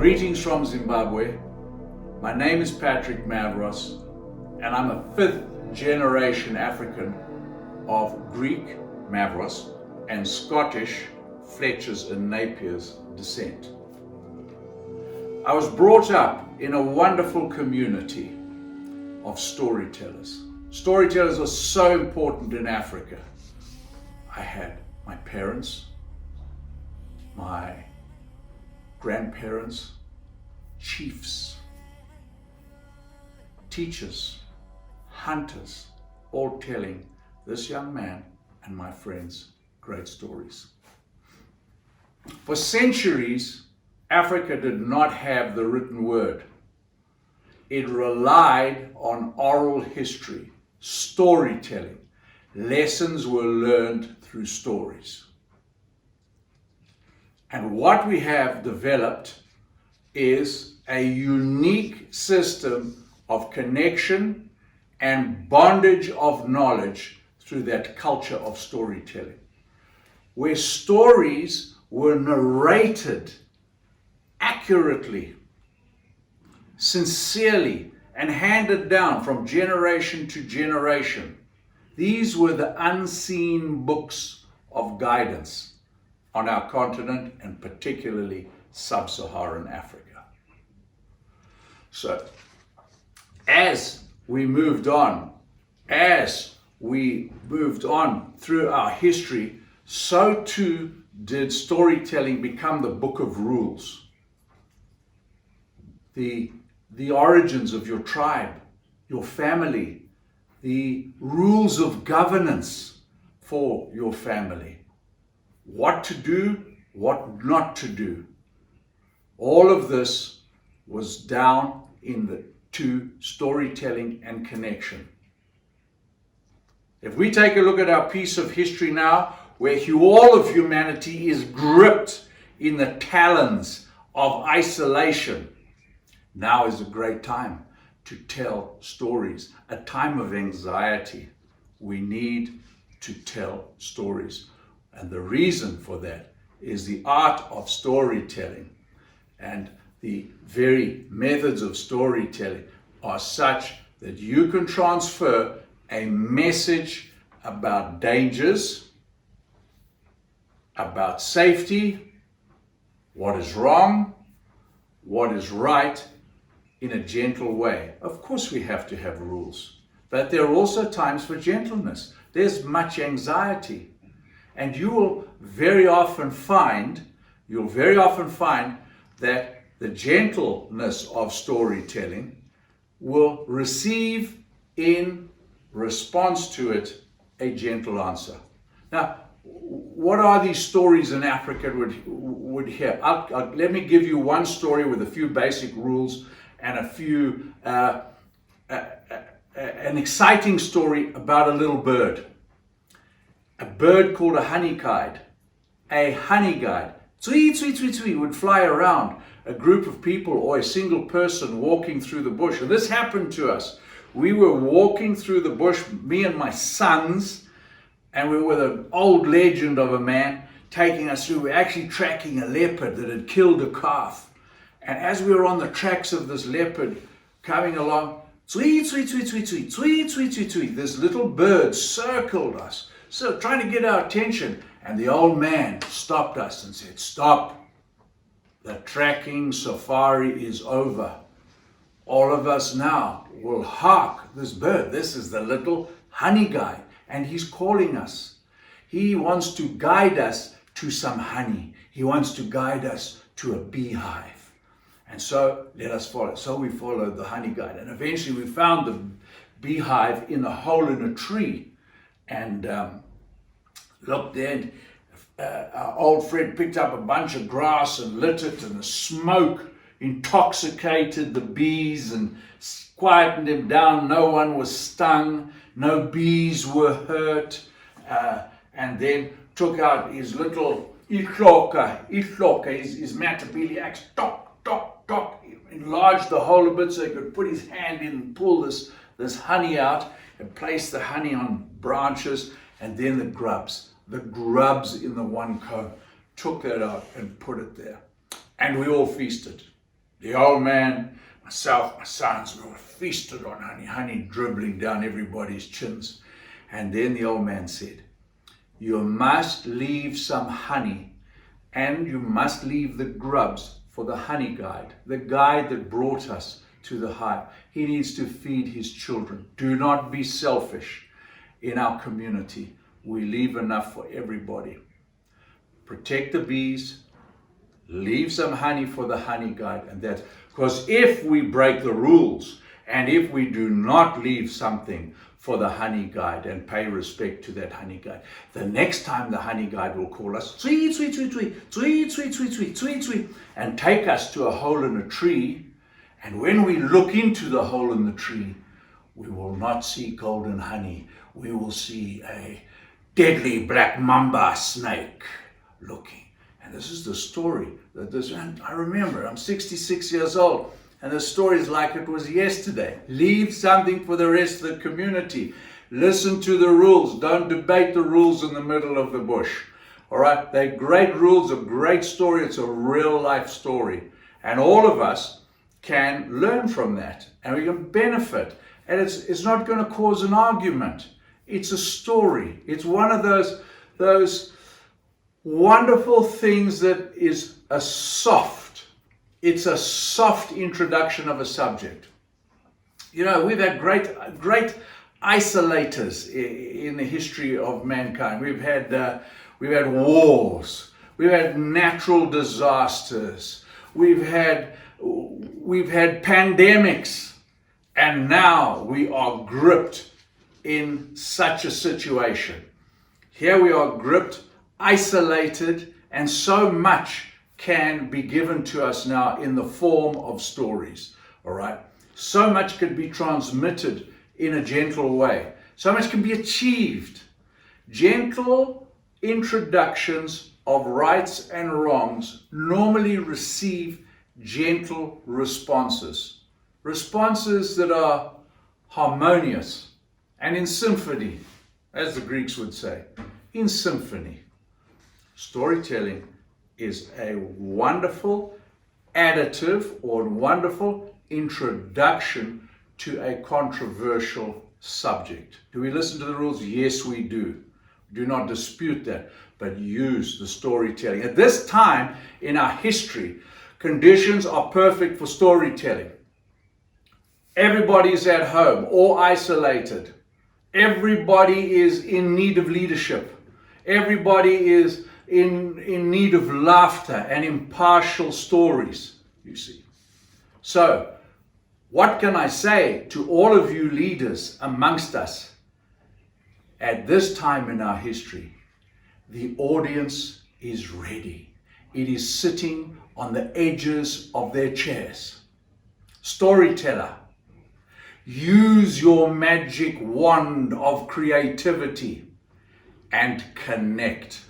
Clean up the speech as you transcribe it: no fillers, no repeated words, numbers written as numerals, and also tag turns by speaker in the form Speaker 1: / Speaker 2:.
Speaker 1: Greetings from Zimbabwe. My name is Patrick Mavros, and I'm a fifth generation African of Greek Mavros and Scottish Fletchers and Napiers descent. I was brought up in a wonderful community of storytellers. Storytellers are so important in Africa. I had my parents, my grandparents, chiefs, teachers, hunters, all telling this young man and my friends great stories. For centuries, Africa did not have the written word. It relied on oral history, storytelling. Lessons were learned through stories. And what we have developed is a unique system of connection and bondage of knowledge through that culture of storytelling, where stories were narrated accurately, sincerely, and handed down from generation to generation. These were the unseen books of guidance on our continent, and particularly sub-Saharan Africa. So, as we moved on through our history, so too did storytelling become the book of rules. The origins of your tribe, your family, the rules of governance for your family. What to do, what not to do. All of this was down to storytelling and connection. If we take a look at our piece of history now, where all of humanity is gripped in the talons of isolation, now is a great time to tell stories, a time of anxiety. We need to tell stories. And the reason for that is the art of storytelling. And the very methods of storytelling are such that you can transfer a message about dangers, about safety, what is wrong, what is right, in a gentle way. Of course we have to have rules, but there are also times for gentleness. There's much anxiety. And you will very often find that the gentleness of storytelling will receive in response to it a gentle answer. Now, what are these stories in Africa would hear? Let me give you one story with a few basic rules and a few an exciting story about a little bird. A bird called a honey guide. A honey guide, tsui, tsui, tsui, tsui, would fly around a group of people or a single person walking through the bush. And this happened to us. We were walking through the bush, me and my sons, and we were with an old legend of a man taking us through. We were actually tracking a leopard that had killed a calf. And as we were on the tracks of this leopard coming along, tsui, tsui, tsui, tsui, tsui, tsui, tsui, tsui, tsui, this little bird circled us. So trying to get our attention, and the old man stopped us and said, "Stop, the tracking safari is over. All of us now will hark this bird. This is the little honey guide, and he's calling us. He wants to guide us to some honey. He wants to guide us to a beehive. And so let us follow." So we followed the honey guide, and eventually we found the beehive in a hole in a tree. And looked there, our old friend picked up a bunch of grass and lit it, and the smoke intoxicated the bees and quietened them down. No one was stung, no bees were hurt, and then took out his little ihloka, his matapili axe, tock, tock, tock, enlarged the hole a bit so he could put his hand in and pull this honey out, and place the honey on branches, and then the grubs in the one comb, took that out and put it there. And we all feasted. The old man, myself, my sons, we were feasted on honey, honey dribbling down everybody's chins. And then the old man said, you must leave some honey and you must leave the grubs for the honey guide, the guide that brought us to the hive. He needs to feed his children. Do not be selfish in our community. We leave enough for everybody. Protect the bees, leave some honey for the honey guide, and that's because if we break the rules and if we do not leave something for the honey guide and pay respect to that honey guide, the next time the honey guide will call us, tweet, tweet, tweet, tweet, tweet, tweet, tweet, tweet, tweet, tweet, and take us to a hole in a tree. And when we look into the hole in the tree, we will not see golden honey. We will see a deadly black mamba snake looking. And this is the story that this, and I remember, I'm 66 years old, and the story is like it was yesterday. Leave something for the rest of the community. Listen to the rules. Don't debate the rules in the middle of the bush. All right? They're great rules, a great story. It's a real life story. And all of us can learn from that, and we can benefit. And it's not going to cause an argument. It's a story. It's one of those wonderful things that is it's a soft introduction of a subject. You know, we've had great isolators in the history of mankind. We've had wars, we've had natural disasters, we've had pandemics, and now we are gripped in such a situation. Here we are gripped, isolated, and so much can be given to us now in the form of stories. All right, so much can be transmitted in a gentle way. So much can be achieved. Gentle introductions of rights and wrongs normally receive gentle responses. Responses that are harmonious and in symphony, as the Greeks would say, in symphony. Storytelling is a wonderful additive or wonderful introduction to a controversial subject. Do we listen to the rules? Yes, we do. Do not dispute that, but use the storytelling. At this time in our history, conditions are perfect for storytelling. Everybody is at home or isolated. Everybody is in need of leadership. Everybody is in need of laughter and impartial stories, you see. So, what can I say to all of you leaders amongst us? At this time in our history, the audience is ready. It is sitting on the edges of their chairs. Storyteller, use your magic wand of creativity and connect.